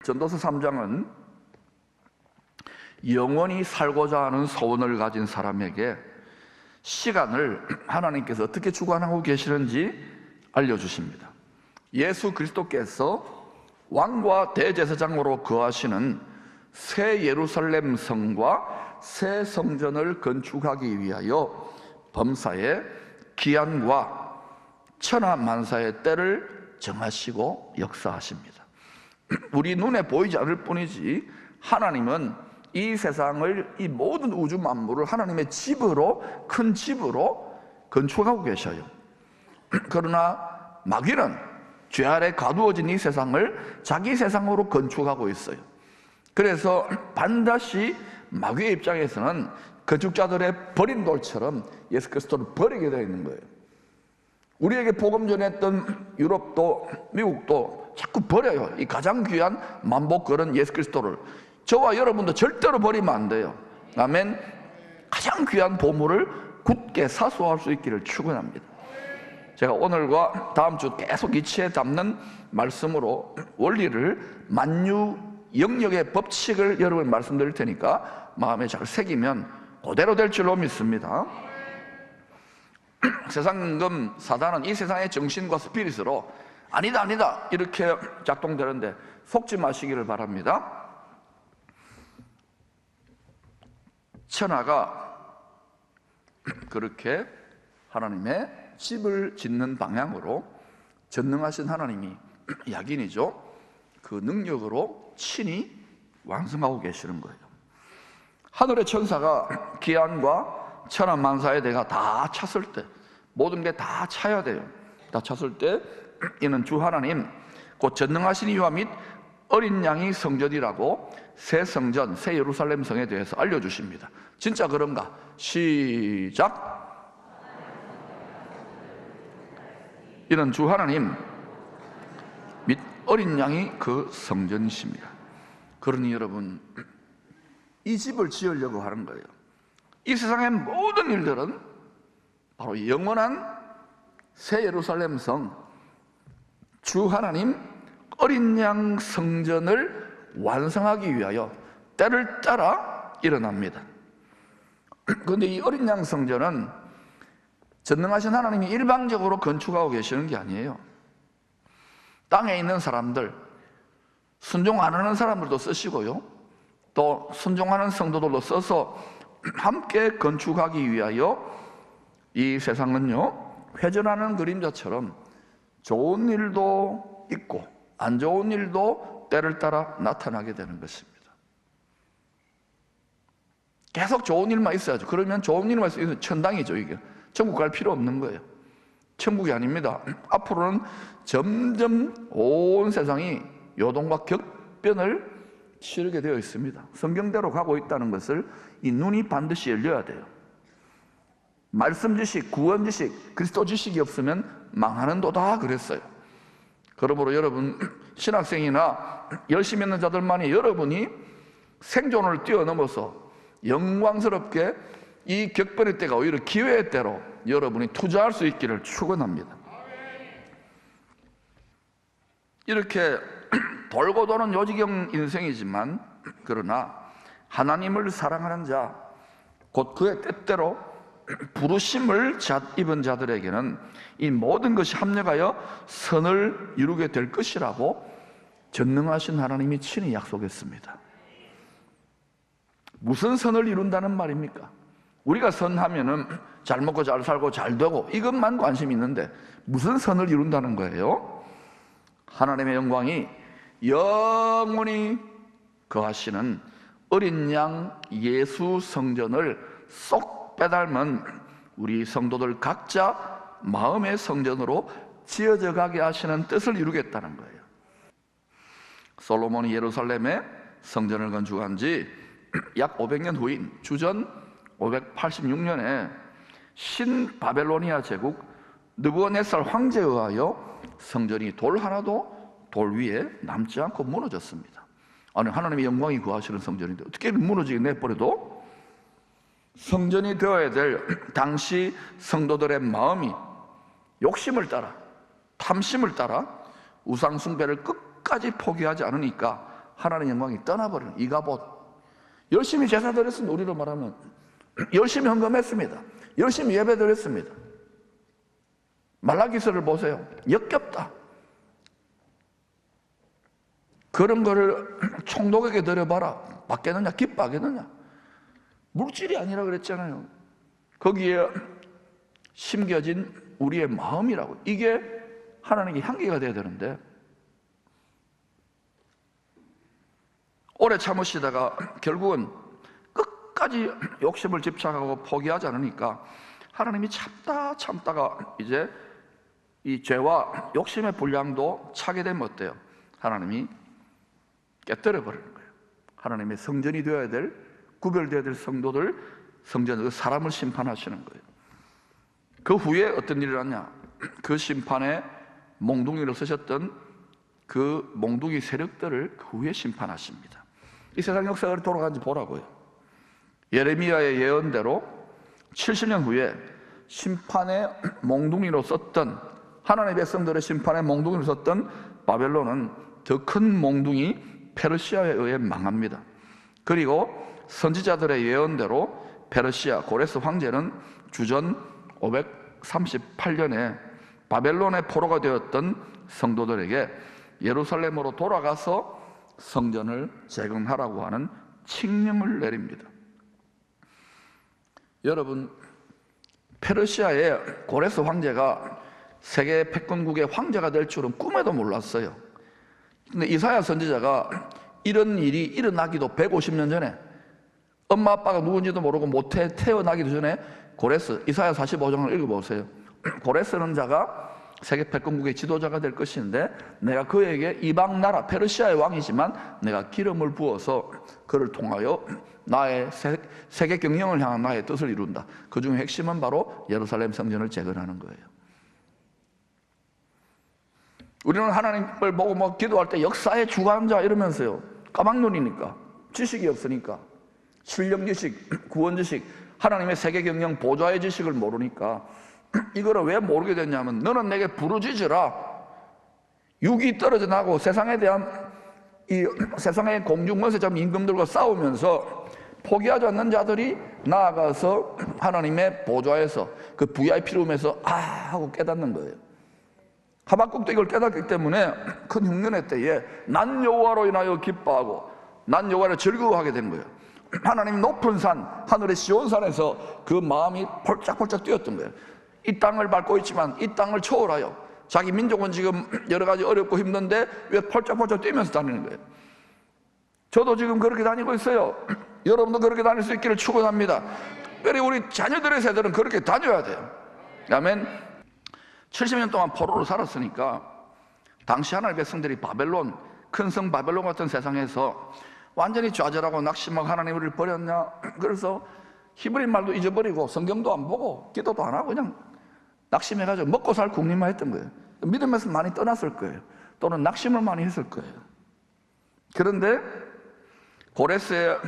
전도서 3장은 영원히 살고자 하는 소원을 가진 사람에게 시간을 하나님께서 어떻게 주관하고 계시는지 알려주십니다. 예수 그리스도께서 왕과 대제사장으로 거하시는 새 예루살렘 성과 새 성전을 건축하기 위하여 범사에 기한과 천하만사의 때를 정하시고 역사하십니다. 우리 눈에 보이지 않을 뿐이지 하나님은 이 세상을, 이 모든 우주 만물을 하나님의 집으로, 큰 집으로 건축하고 계셔요. 그러나 마귀는 죄 아래 가두어진 이 세상을 자기 세상으로 건축하고 있어요. 그래서 반드시 마귀의 입장에서는 건축자들의 버린 돌처럼 예수 그리스도를 버리게 되어 있는 거예요. 우리에게 복음 전했던 유럽도 미국도 자꾸 버려요. 이 가장 귀한 만복걸은 예수 그리스도를. 저와 여러분도 절대로 버리면 안 돼요. 아멘. 가장 귀한 보물을 굳게 사수할 수 있기를 축원합니다. 제가 오늘과 다음 주 계속 이치에 담는 말씀으로 원리를, 만유 영역의 법칙을 여러분 말씀드릴 테니까 마음에 잘 새기면 그대로 될 줄로 믿습니다. 세상금 사단은 이 세상의 정신과 스피릿으로 아니다 아니다 이렇게 작동되는데 속지 마시기를 바랍니다. 천하가 그렇게 하나님의 집을 짓는 방향으로 전능하신 하나님이 약인이죠. 그 능력으로 친히 완성하고 계시는 거예요. 하늘의 천사가 기한과 천하만사의 대가 다 찼을 때, 모든 게 다 차야 돼요. 다 찼을 때 이는 주 하나님 곧 전능하신 이와 및 어린 양이 성전이라고 새 성전, 새 예루살렘 성에 대해서 알려주십니다. 진짜 그런가? 시작. 이는 주 하나님 및 어린 양이 그 성전이십니다. 그러니 여러분, 이 집을 지으려고 하는 거예요. 이 세상의 모든 일들은 바로 영원한 새 예루살렘 성, 주 하나님 어린 양 성전을 완성하기 위하여 때를 따라 일어납니다. 그런데 이 어린 양 성전은 전능하신 하나님이 일방적으로 건축하고 계시는 게 아니에요. 땅에 있는 사람들, 순종 안 하는 사람들도 쓰시고요, 또 순종하는 성도들도 써서 함께 건축하기 위하여 이 세상은요, 회전하는 그림자처럼 좋은 일도 있고 안 좋은 일도 때를 따라 나타나게 되는 것입니다. 계속 좋은 일만 있어야죠. 그러면 좋은 일만 있어서 천당이죠. 이게 천국 갈 필요 없는 거예요. 천국이 아닙니다. 앞으로는 점점 온 세상이 요동과 격변을 치르게 되어 있습니다. 성경대로 가고 있다는 것을 이 눈이 반드시 열려야 돼요. 말씀 지식, 구원 지식, 그리스도 지식이 없으면 망하는도다 그랬어요. 그러므로 여러분, 신학생이나 열심히 있는 자들만이 여러분이 생존을 뛰어넘어서 영광스럽게 이 격변의 때가 오히려 기회의 때로 여러분이 투자할 수 있기를 축원합니다. 이렇게 돌고 도는 요지경 인생이지만, 그러나 하나님을 사랑하는 자, 곧 그의 뜻대로 부르심을 입은 자들에게는 이 모든 것이 합력하여 선을 이루게 될 것이라고 전능하신 하나님이 친히 약속했습니다. 무슨 선을 이룬다는 말입니까? 우리가 선하면은 잘 먹고 잘 살고 잘 되고 이것만 관심이 있는데 무슨 선을 이룬다는 거예요? 하나님의 영광이 영원히 거하시는 어린 양 예수 성전을 쏙 빼닮은 우리 성도들 각자 마음의 성전으로 지어져 가게 하시는 뜻을 이루겠다는 거예요. 솔로몬이 예루살렘에 성전을 건축한 지 약 500년 후인 주전 586년에 신바벨로니아 제국 느부갓네살 황제에 의하여 성전이 돌 하나도 돌 위에 남지 않고 무너졌습니다. 아니, 하나님의 영광이 거하시는 성전인데 어떻게 무너지게 내버려도? 성전이 되어야 될 당시 성도들의 마음이 욕심을 따라, 탐심을 따라 우상 숭배를 끝까지 포기하지 않으니까 하나님의 영광이 떠나버리는 이가봇. 열심히 제사 드렸습니다. 우리로 말하면 열심히 헌금했습니다. 열심히 예배 드렸습니다. 말라기서를 보세요. 역겹다. 그런 거를 총독에게 드려봐라. 받겠느냐? 기뻐하겠느냐? 물질이 아니라 그랬잖아요. 거기에 심겨진 우리의 마음이라고. 이게 하나님께 향기가 돼야 되는데, 오래 참으시다가 결국은 끝까지 욕심을 집착하고 포기하지 않으니까 하나님이 참다가 이제 이 죄와 욕심의 분량도 차게 되면 어때요? 하나님이 깨뜨려 버리는 거예요. 하나님의 성전이 되어야 될, 구별되어야 될 성도들, 성전의 사람을 심판하시는 거예요. 그 후에 어떤 일이 일어났냐? 그 심판에 몽둥이를 쓰셨던 그 몽둥이 세력들을 그 후에 심판하십니다. 이 세상 역사가 돌아가는지 보라고요. 예레미야의 예언대로 70년 후에 심판의 몽둥이로 썼던, 하나님의 백성들의 심판의 몽둥이로 썼던 바벨론은 더 큰 몽둥이 페르시아에 의해 망합니다. 그리고 선지자들의 예언대로 페르시아 고레스 황제는 주전 538년에 바벨론의 포로가 되었던 성도들에게 예루살렘으로 돌아가서 성전을 재건하라고 하는 칙령을 내립니다. 여러분, 페르시아의 고레스 황제가 세계 패권국의 황제가 될 줄은 꿈에도 몰랐어요. 근데 이사야 선지자가 이런 일이 일어나기도 150년 전에, 엄마 아빠가 누군지도 모르고 모태 태어나기도 전에 고레스, 이사야 45장을 읽어보세요. 고레스는 자가 세계 패권국의 지도자가 될 것인데, 내가 그에게 이방 나라 페르시아의 왕이지만 내가 기름을 부어서 그를 통하여 나의 세계 경영을 향한 나의 뜻을 이룬다. 그 중에 핵심은 바로 예루살렘 성전을 재건하는 거예요. 우리는 하나님을 보고 뭐 기도할 때 역사의 주관자 이러면서요, 까막눈이니까, 지식이 없으니까, 신령 지식, 구원 지식, 하나님의 세계 경영 보좌의 지식을 모르니까, 이거를 왜 모르게 됐냐면, 너는 내게 부르짖으라. 육이 떨어져 나고 세상에 대한 이 세상의 공중권세점 임금들과 싸우면서 포기하지 않는 자들이 나아가서 하나님의 보좌에서, 그 VIP룸에서 하고 깨닫는 거예요. 하박국도 이걸 깨닫기 때문에 큰 흉년의 때에 난 여호와로 인하여 기뻐하고 난 여호와를 즐거워하게 된 거예요. 하나님 높은 산, 하늘의 시온산에서 그 마음이 펄짝펄짝 뛰었던 거예요. 이 땅을 밟고 있지만 이 땅을 초월하여, 자기 민족은 지금 여러 가지 어렵고 힘든데 왜 펄짝펄짝 뛰면서 다니는 거예요. 저도 지금 그렇게 다니고 있어요. 여러분도 그렇게 다닐 수 있기를 축원합니다. 특별히 우리 자녀들의 세대는 그렇게 다녀야 돼요. 아멘. 70년 동안 포로로 살았으니까 당시 하나님의 백성들이 바벨론, 큰 성 바벨론 같은 세상에서 완전히 좌절하고 낙심하고 하나님을 버렸냐? 그래서 히브리 말도 잊어버리고 성경도 안 보고 기도도 안 하고 그냥 낙심해가지고 먹고 살 국리만 했던 거예요. 믿음에서 많이 떠났을 거예요. 또는 낙심을 많이 했을 거예요. 그런데 고레스의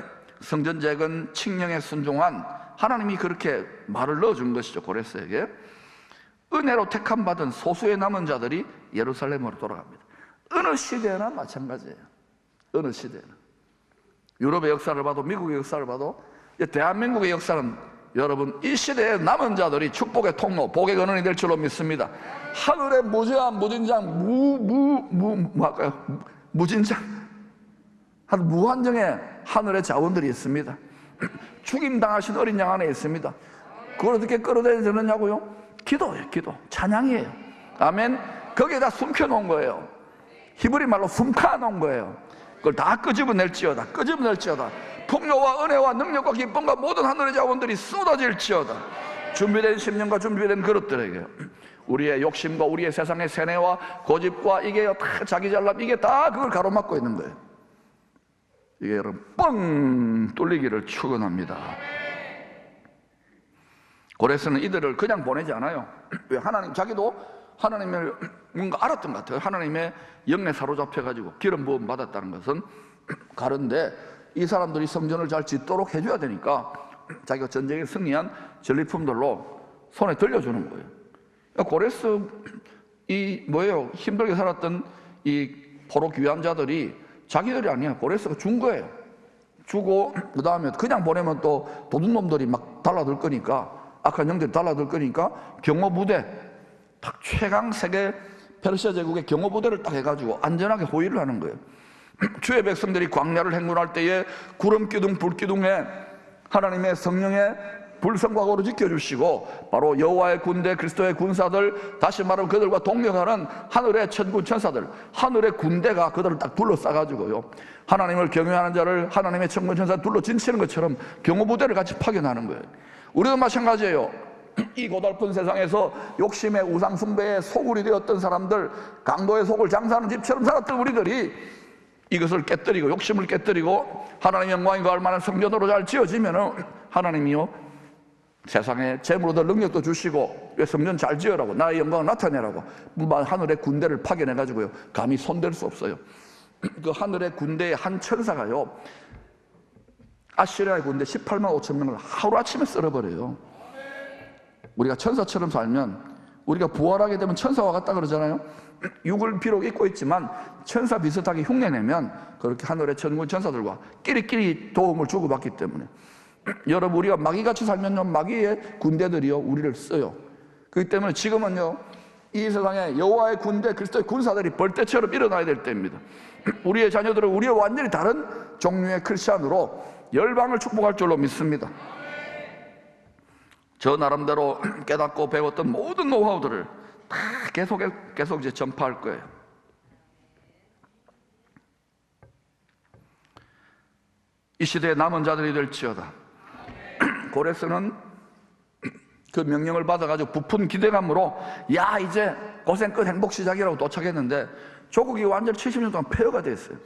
성전 재건 칙령에 순종한 하나님이 그렇게 말을 넣어준 것이죠. 고레스에게 은혜로 택함 받은 소수의 남은 자들이 예루살렘으로 돌아갑니다. 어느 시대나 마찬가지예요. 어느 시대나. 유럽의 역사를 봐도 미국의 역사를 봐도 대한민국의 역사는 여러분 이 시대의 남은 자들이 축복의 통로, 복의 근원이 될 줄로 믿습니다. 하늘의 무제한 무진장 무진장 한 무한정의 하늘의 자원들이 있습니다. 죽임당하신 어린 양 안에 있습니다. 그걸 어떻게 끌어내느냐고요? 기도예요. 기도, 찬양이에요. 아멘. 거기에다 숨겨놓은 거예요. 히브리 말로 숨겨놓은 거예요. 그걸 다 끄집어낼지어다. 끄집어낼지어다. 풍요와 은혜와 능력과 기쁨과 모든 하늘의 자원들이 쏟아질지어다. 준비된 10년과 준비된 그릇들에게 우리의 욕심과 우리의 세상의 세뇌와 고집과 이게 다 자기 잘남, 이게 다 그걸 가로막고 있는 거예요. 이게 여러분 뻥 뚫리기를 축원합니다. 고레스는 이들을 그냥 보내지 않아요. 왜? 하나님, 자기도 하나님을 뭔가 알았던 것 같아요. 하나님의 영에 사로잡혀가지고 기름 부음 받았다는 것은. 가는데 이 사람들이 성전을 잘 짓도록 해줘야 되니까 자기가 전쟁에 승리한 전리품들로 손에 들려주는 거예요. 고레스, 이 뭐예요? 힘들게 살았던 이 포로 귀환자들이 자기들이 아니야. 고레스가 준 거예요. 주고 그 다음에 그냥 보내면 또 도둑놈들이 막 달라들 거니까, 악한 영들이 달라들 거니까 경호부대, 딱 최강 세계 페르시아 제국의 경호부대를 딱 해가지고 안전하게 호위를 하는 거예요. 주의 백성들이 광야를 행군할 때에 구름기둥 불기둥에 하나님의 성령의 불성과거로 지켜주시고, 바로 여호와의 군대, 그리스도의 군사들, 다시 말하면 그들과 동력하는 하늘의 천군 천사들, 하늘의 군대가 그들을 딱 둘러싸가지고요, 하나님을 경외하는 자를 하나님의 천군 천사를 둘러 진치는 것처럼 경호부대를 같이 파견하는 거예요. 우리도 마찬가지예요. 이 고달픈 세상에서 욕심의 우상 숭배의 소굴이 되었던 사람들, 강도의 속을 장사하는 집처럼 살았던 우리들이 이것을 깨뜨리고, 욕심을 깨뜨리고 하나님의 영광이 거할 만한 성전으로 잘 지어지면은 하나님이요, 세상에 재물도 능력도 주시고, 왜 성전 잘 지으라고, 나의 영광을 나타내라고 하늘의 군대를 파견해가지고요, 감히 손댈 수 없어요. 그 하늘의 군대의 한 천사가요, 아시리아의 군대 18만 5천 명을 하루아침에 쓸어버려요. 우리가 천사처럼 살면, 우리가 부활하게 되면 천사와 같다 그러잖아요. 육을 비록 입고 있지만 천사 비슷하게 흉내내면 그렇게 하늘의 천군 천사들과 끼리끼리 도움을 주고받기 때문에, 여러분, 우리가 마귀같이 살면요, 마귀의 군대들이요 우리를 써요. 그렇기 때문에 지금은요, 이 세상에 여호와의 군대, 그리스도의 군사들이 벌떼처럼 일어나야 될 때입니다. 우리의 자녀들은 우리와 완전히 다른 종류의 크리스찬으로 열방을 축복할 줄로 믿습니다. 저 나름대로 깨닫고 배웠던 모든 노하우들을 다 계속 이제 전파할 거예요. 이 시대의 남은 자들이 될지어다. 고레스는 그 명령을 받아가지고 부푼 기대감으로, 야, 이제 고생 끝, 행복 시작이라고 도착했는데 조국이 완전히 70년 동안 폐허가 됐어요.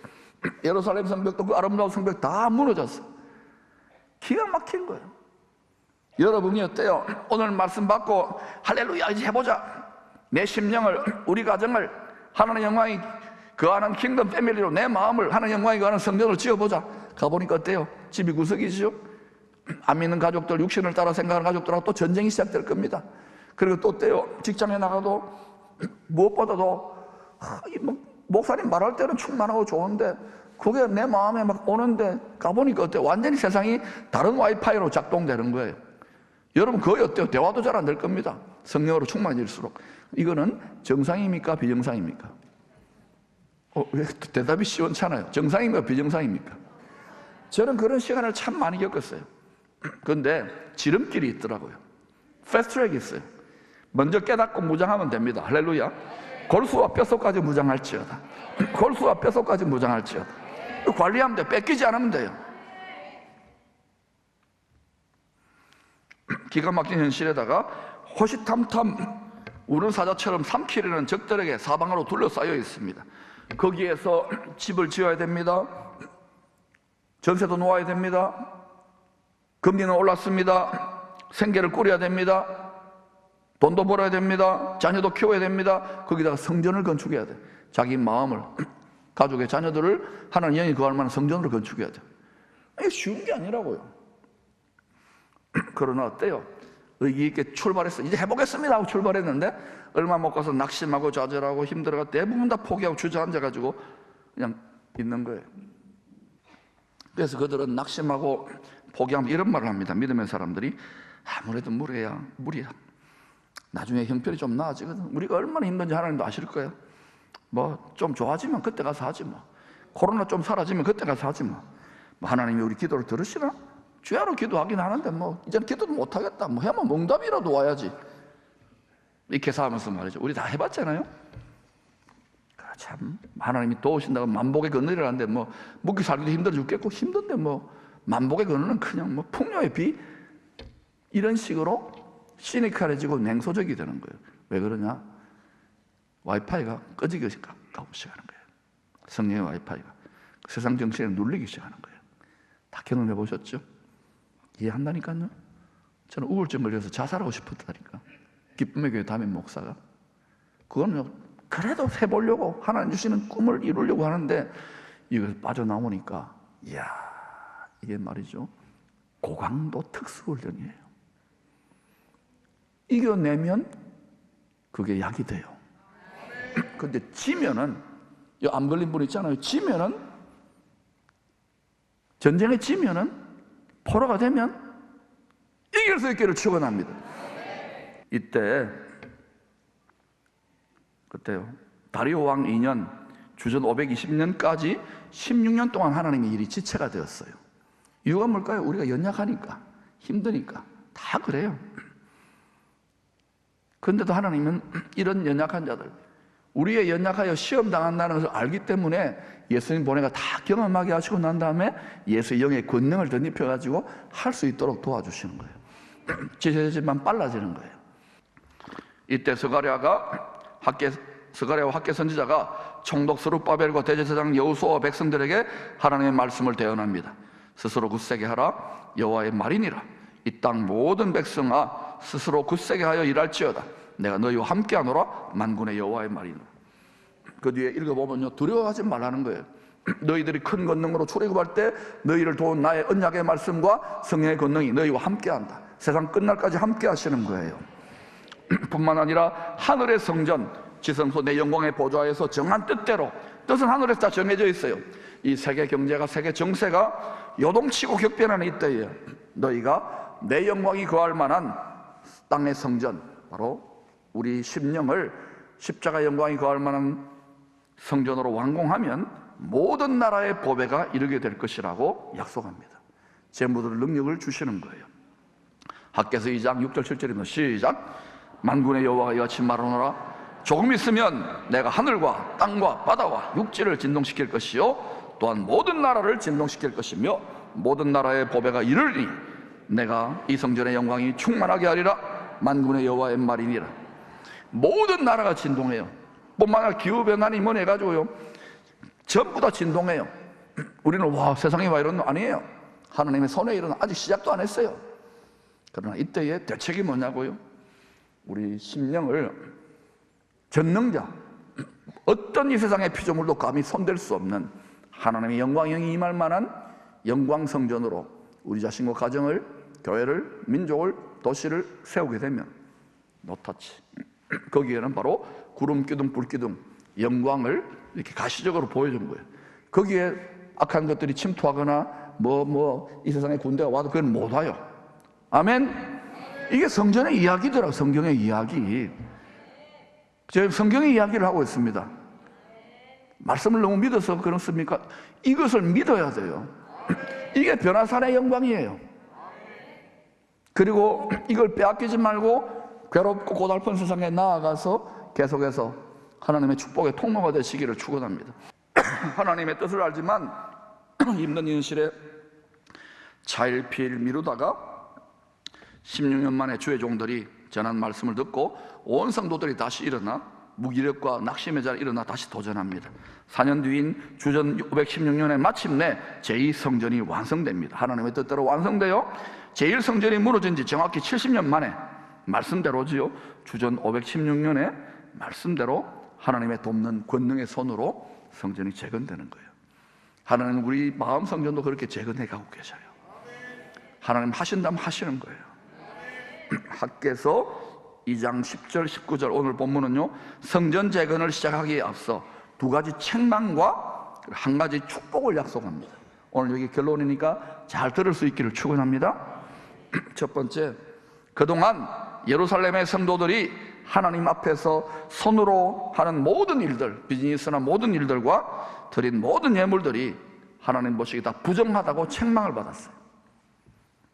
예루살렘 성벽도, 그 아름다운 성벽 다 무너졌어요. 기가 막힌 거예요. 여러분이 어때요? 오늘 말씀 받고 할렐루야 이제 해보자, 내 심령을, 우리 가정을 하나님의 영광이 거하는 킹덤 패밀리로, 내 마음을 하나님의 영광이 거하는 성전으로 지어보자. 가보니까 어때요? 집이 구석이죠. 안 믿는 가족들, 육신을 따라 생각하는 가족들하고 또 전쟁이 시작될 겁니다. 그리고 또 어때요? 직장에 나가도 무엇보다도 목사님 말할 때는 충만하고 좋은데 그게 내 마음에 막 오는데 가보니까 어때요? 완전히 세상이 다른 와이파이로 작동되는 거예요. 여러분, 거의 어때요? 대화도 잘 안 될 겁니다. 성령으로 충만해질수록. 이거는 정상입니까? 비정상입니까? 왜 대답이 시원찮아요? 정상입니까? 비정상입니까? 저는 그런 시간을 참 많이 겪었어요. 그런데 지름길이 있더라고요. 패스트트랙이 있어요. 먼저 깨닫고 무장하면 됩니다. 할렐루야. 골수와 뼛속까지 무장할지어다. 골수와 뼛속까지 무장할지어다. 관리하면 돼요. 뺏기지 않으면 돼요. 기가 막힌 현실에다가 호시탐탐 우는 사자처럼 삼키려는 적들에게 사방으로 둘러싸여 있습니다. 거기에서 집을 지어야 됩니다. 전세도 놓아야 됩니다. 금리는 올랐습니다. 생계를 꾸려야 됩니다. 돈도 벌어야 됩니다. 자녀도 키워야 됩니다. 거기다가 성전을 건축해야 돼. 자기 마음을, 가족의 자녀들을 하나님 영이 거할 만한 성전으로 건축해야 돼. 이게 쉬운 게 아니라고요. 그러나 어때요? 의기 있게 출발했어. 이제 해보겠습니다 하고 출발했는데 얼마 못 가서 낙심하고 좌절하고 힘들어가 대부분 다 포기하고 주저앉아가지고 그냥 있는 거예요. 그래서 그들은 낙심하고 포기하면 이런 말을 합니다. 믿음의 사람들이 아무래도 무리야. 나중에 형편이 좀 나아지거든. 우리가 얼마나 힘든지 하나님도 아실 거예요. 뭐 좀 좋아지면 그때 가서 하지 뭐. 코로나 좀 사라지면 그때 가서 하지 뭐. 하나님이 우리 기도를 들으시나? 주야로 기도하긴 하는데 뭐 이제는 기도도 못하겠다. 뭐 해면 응답이라도 와야지. 이렇게 사하면서 말이죠. 우리 다 해봤잖아요. 참 하나님이 도우신다고 만복의 그늘이라는데 뭐 묵기 살기도 힘들어 죽겠고 힘든데 뭐 만복의 그늘은 그냥 뭐 풍요의 비, 이런 식으로 시니컬해지고 냉소적이 되는 거예요. 왜 그러냐? 와이파이가 꺼지기 가고 시작하는 거예요. 성령의 와이파이가 세상 정신에 눌리기 시작하는 거예요. 다 경험해 보셨죠? 이해한다니까요. 저는 우울증 걸려서 자살하고 싶었다니까. 기쁨의 교회 담임 목사가. 그거는 그래도 해보려고 하나님 주시는 꿈을 이루려고 하는데 이걸 빠져나오니까 이야, 이게 말이죠, 고강도 특수훈련이에요. 이겨내면 그게 약이 돼요. 근데 지면은, 안 걸린 분 있잖아요. 지면은 전쟁에 지면은, 포로가 되면 이길 수 있기를 축원합니다. 이때 그때요, 다리오 왕 2년 주전 520년까지 16년 동안 하나님의 일이 지체가 되었어요. 이유가 뭘까요? 우리가 연약하니까, 힘드니까, 다 그래요. 그런데도 하나님은 이런 연약한 자들, 우리의 연약하여 시험 당한다는 것을 알기 때문에 예수님 보내가 다 경험하게 하시고 난 다음에 예수의 영의 권능을 덧입혀가지고 할 수 있도록 도와주시는 거예요. 지체지만 빨라지는 거예요. 이때 스가랴와 학개 선지자가 총독 스룹바벨과 대제사장 여호수아와 백성들에게 하나님의 말씀을 대언합니다. 스스로 굳세게 하라, 여호와의 말이니라. 이 땅 모든 백성아, 스스로 굳세게 하여 일할지어다. 내가 너희와 함께하노라. 만군의 여호와의 말이니라. 그 뒤에 읽어보면요, 두려워하지 말라는 거예요. 너희들이 큰 권능으로 출애굽할 때 너희를 도운 나의 언약의 말씀과 성령의 권능이 너희와 함께한다. 세상 끝날까지 함께 하시는 거예요. 뿐만 아니라 하늘의 성전, 지성소 내 영광의 보좌에서 정한 뜻대로, 뜻은 하늘에서 다 정해져 있어요. 이 세계 경제가, 세계 정세가 요동치고 격변하는 이때에 너희가 내 영광이 거할 만한 땅의 성전, 바로 우리 심령을 십자가 영광이 거할 만한 성전으로 완공하면 모든 나라의 보배가 이르게 될 것이라고 약속합니다. 재무들 능력을 주시는 거예요. 학개서 2장 6절 7절입니다. 시작. 만군의 여호와가 이같이 말하노라. 조금 있으면 내가 하늘과 땅과 바다와 육지를 진동시킬 것이요 또한 모든 나라를 진동시킬 것이며 모든 나라의 보배가 이르리니 내가 이 성전의 영광이 충만하게 하리라. 만군의 여호와의 말이니라. 모든 나라가 진동해요. 뿐만 아니라 기후변환이 뭐니 해가지고요, 전부 다 진동해요. 우리는 와, 세상이 와 이런 거 아니에요. 하나님의 손의 일은 아직 시작도 안 했어요. 그러나 이때의 대책이 뭐냐고요? 우리 심령을 전능자, 어떤 이 세상의 피조물도 감히 손댈 수 없는 하나님의 영광이 임할 만한 영광 성전으로 우리 자신과 가정을, 교회를, 민족을, 도시를 세우게 되면 노타치, 거기에는 바로 구름 기둥, 불 기둥, 영광을 이렇게 가시적으로 보여준 거예요. 거기에 악한 것들이 침투하거나 이 세상의 군대가 와도 그건 못 와요. 아멘. 이게 성전의 이야기더라고요. 성경의 이야기. 제가 성경의 이야기를 하고 있습니다. 말씀을 너무 믿어서 그렇습니까? 이것을 믿어야 돼요. 이게 변화산의 영광이에요. 그리고 이걸 빼앗기지 말고 괴롭고 고달픈 세상에 나아가서 계속해서 하나님의 축복의 통로가 되시기를 축원합니다. 하나님의 뜻을 알지만 힘든 현실에 차일피일 미루다가 16년 만에 주의 종들이 전한 말씀을 듣고 온 성도들이 다시 일어나 무기력과 낙심의 자리에 일어나 다시 도전합니다. 4년 뒤인 주전 516년에 마침내 제2성전이 완성됩니다. 하나님의 뜻대로 완성되어 제1성전이 무너진 지 정확히 70년 만에 말씀대로지요, 주전 516년에 말씀대로 하나님의 돕는 권능의 손으로 성전이 재건되는 거예요. 하나님 우리 마음 성전도 그렇게 재건해 가고 계셔요. 하나님 하신다면 하시는 거예요. 학개서 2장 10절 19절 오늘 본문은요, 성전 재건을 시작하기에 앞서 두 가지 책망과 한 가지 축복을 약속합니다. 오늘 여기 결론이니까 잘 들을 수 있기를 축원합니다. 첫 번째, 그동안 예루살렘의 성도들이 하나님 앞에서 손으로 하는 모든 일들, 비즈니스나 모든 일들과 드린 모든 예물들이 하나님 보시기에 다 부정하다고 책망을 받았어요.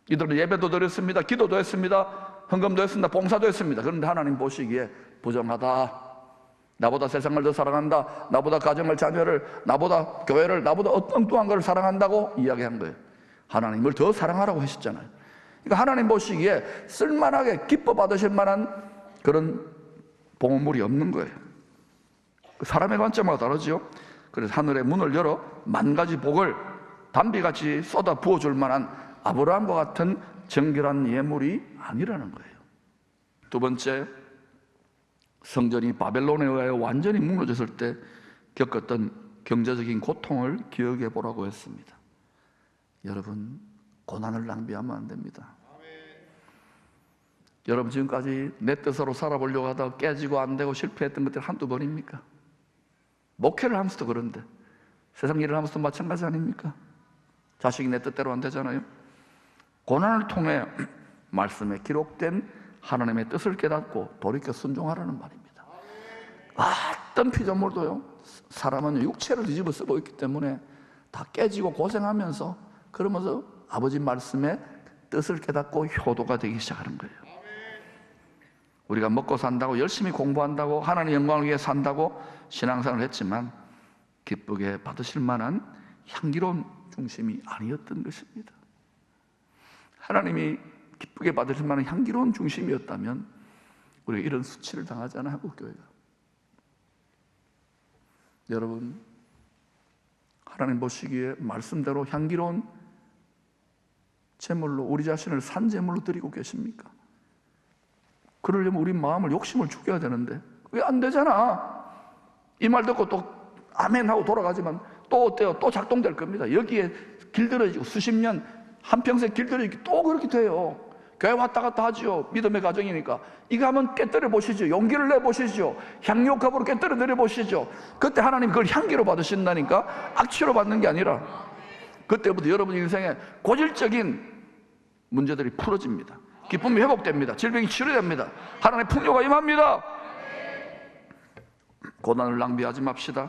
이들은 예배도 드렸습니다, 기도도 했습니다, 헌금도 했습니다, 봉사도 했습니다. 그런데 하나님 보시기에 부정하다, 나보다 세상을 더 사랑한다, 나보다 가정을, 자녀를, 나보다 교회를, 나보다 엉뚱한 것을 사랑한다고 이야기한 거예요. 하나님을 더 사랑하라고 하셨잖아요. 그러니까 하나님 보시기에 쓸만하게 기뻐 받으실 만한 그런 봉헌물이 없는 거예요. 사람의 관점과 다르죠. 그래서 하늘의 문을 열어 만 가지 복을 담비같이 쏟아 부어줄 만한 아브라함과 같은 정결한 예물이 아니라는 거예요. 두 번째, 성전이 바벨론에 의하여 완전히 무너졌을 때 겪었던 경제적인 고통을 기억해 보라고 했습니다. 여러분, 고난을 낭비하면 안 됩니다. 여러분, 지금까지 내 뜻으로 살아보려고 하다가 깨지고 안 되고 실패했던 것들 한두 번입니까? 목회를 하면서도 그런데 세상 일을 하면서도 마찬가지 아닙니까? 자식이 내 뜻대로 안 되잖아요. 고난을 통해 말씀에 기록된 하나님의 뜻을 깨닫고 돌이켜 순종하라는 말입니다. 어떤 피조물도요, 사람은 육체를 뒤집어 쓰고 있기 때문에 다 깨지고 고생하면서, 그러면서 아버지 말씀에 뜻을 깨닫고 효도가 되기 시작하는 거예요. 우리가 먹고 산다고, 열심히 공부한다고, 하나님의 영광을 위해 산다고 신앙생활을 했지만 기쁘게 받으실 만한 향기로운 중심이 아니었던 것입니다. 하나님이 기쁘게 받으실 만한 향기로운 중심이었다면 우리가 이런 수치를 당하지 않아, 한국교회가. 여러분, 하나님 보시기에 말씀대로 향기로운 제물로 우리 자신을 산제물로 드리고 계십니까? 그러려면 우리 마음을, 욕심을 죽여야 되는데 왜 안 되잖아. 이 말 듣고 또 아멘 하고 돌아가지만 또 어때요? 또 작동될 겁니다. 여기에 길들여지고 수십 년, 한평생 길들여지고 또 그렇게 돼요. 교회 왔다 갔다 하죠. 믿음의 가정이니까. 이거 한번 깨뜨려 보시죠. 용기를 내 보시죠. 향유컵으로 깨뜨려 내려 보시죠. 그때 하나님 그걸 향기로 받으신다니까. 악취로 받는 게 아니라. 그때부터 여러분 인생에 고질적인 문제들이 풀어집니다. 기쁨이 회복됩니다. 질병이 치료됩니다. 하나님의 풍요가 임합니다. 고난을 낭비하지 맙시다.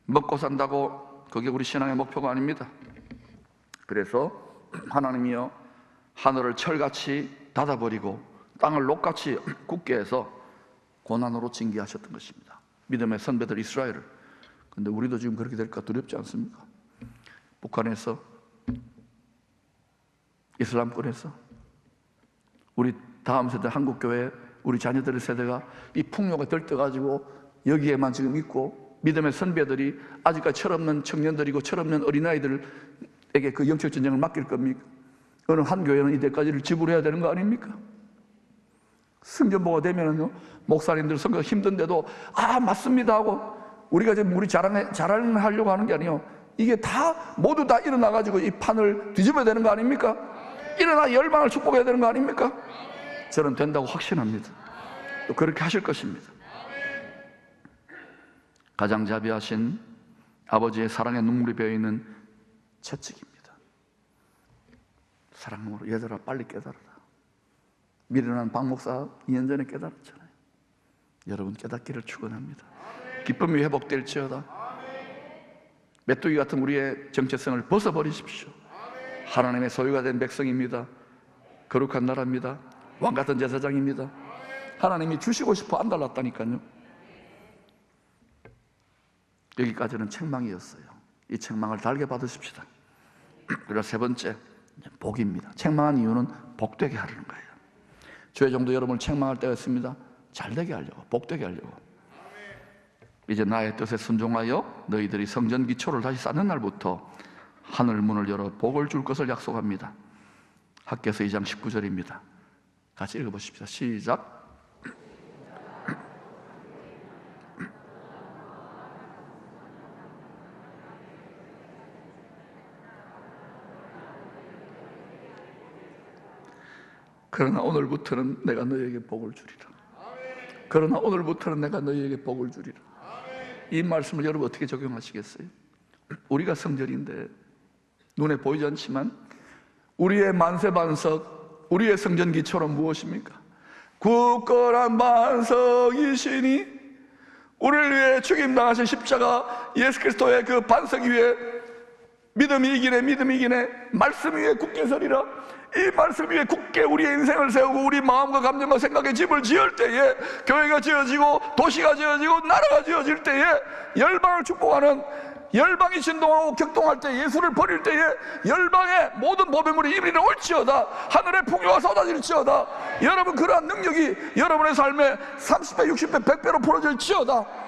먹고 산다고 그게 우리 신앙의 목표가 아닙니다. 그래서 하나님이여 하늘을 철같이 닫아버리고 땅을 녹같이 굳게 해서 고난으로 징계하셨던 것입니다. 믿음의 선배들 이스라엘을. 근데 우리도 지금 그렇게 될까 두렵지 않습니까? 북한에서, 이슬람권에서, 우리 다음 세대 한국교회, 우리 자녀들의 세대가 이 풍요가 들떠가지고 여기에만 지금 있고, 믿음의 선배들이 아직까지 철없는 청년들이고 철없는 어린아이들에게 그 영적 전쟁을 맡길 겁니까? 어느 한 교회는 이때까지를 지불해야 되는 거 아닙니까? 승전보가 되면은요, 목사님들 선거 힘든데도 맞습니다 하고 우리가 지금 우리 자랑하려고 하는 게 아니에요. 이게 다 모두 다 일어나가지고 이 판을 뒤집어야 되는 거 아닙니까? 일어나 열방을 축복해야 되는 거 아닙니까? 저는 된다고 확신합니다. 또 그렇게 하실 것입니다. 가장자비하신 아버지의 사랑의 눈물이 배어있는 채찍입니다. 사랑으로 얘들아 빨리 깨달아라. 미련한 박 목사 2년 전에 깨달았잖아요. 여러분 깨닫기를 축원합니다. 기쁨이 회복될지어다. 메뚜기 같은 우리의 정체성을 벗어버리십시오. 하나님의 소유가 된 백성입니다. 거룩한 나라입니다. 왕같은 제사장입니다. 하나님이 주시고 싶어 안 달랐다니까요. 여기까지는 책망이었어요. 이 책망을 달게 받으십시다. 그리고 세 번째, 복입니다. 책망한 이유는 복되게 하려는 거예요. 주의 종도 여러분을 책망할 때가 있습니다. 잘되게 하려고, 복되게 하려고. 이제 나의 뜻에 순종하여 너희들이 성전 기초를 다시 쌓는 날부터 하늘 문을 열어 복을 줄 것을 약속합니다. 학개서 2장 19절입니다. 같이 읽어보십시다. 시작. 그러나 오늘부터는 내가 너희에게 복을 주리라. 그러나 오늘부터는 내가 너희에게 복을 주리라. 이 말씀을 여러분 어떻게 적용하시겠어요? 우리가 성전인데 눈에 보이지 않지만 우리의 만세반석, 우리의 성전 기초는 무엇입니까? 굳건한 반석이시니 우리를 위해 죽임당하신 십자가 예수 그리스도의 그 반석 위에 믿음이 이기네 말씀 위에 굳게 서리라. 이 말씀 위에 굳게 우리의 인생을 세우고 우리 마음과 감정과 생각의 집을 지을 때에, 교회가 지어지고 도시가 지어지고 나라가 지어질 때에, 열방을 축복하는, 열방이 진동하고 격동할 때, 예수를 버릴 때에 열방의 모든 보배물이 이리로 올지어다. 하늘의 풍요가 쏟아질지어다. 여러분 그러한 능력이 여러분의 삶에 30배, 60배, 100배로 풀어질지어다.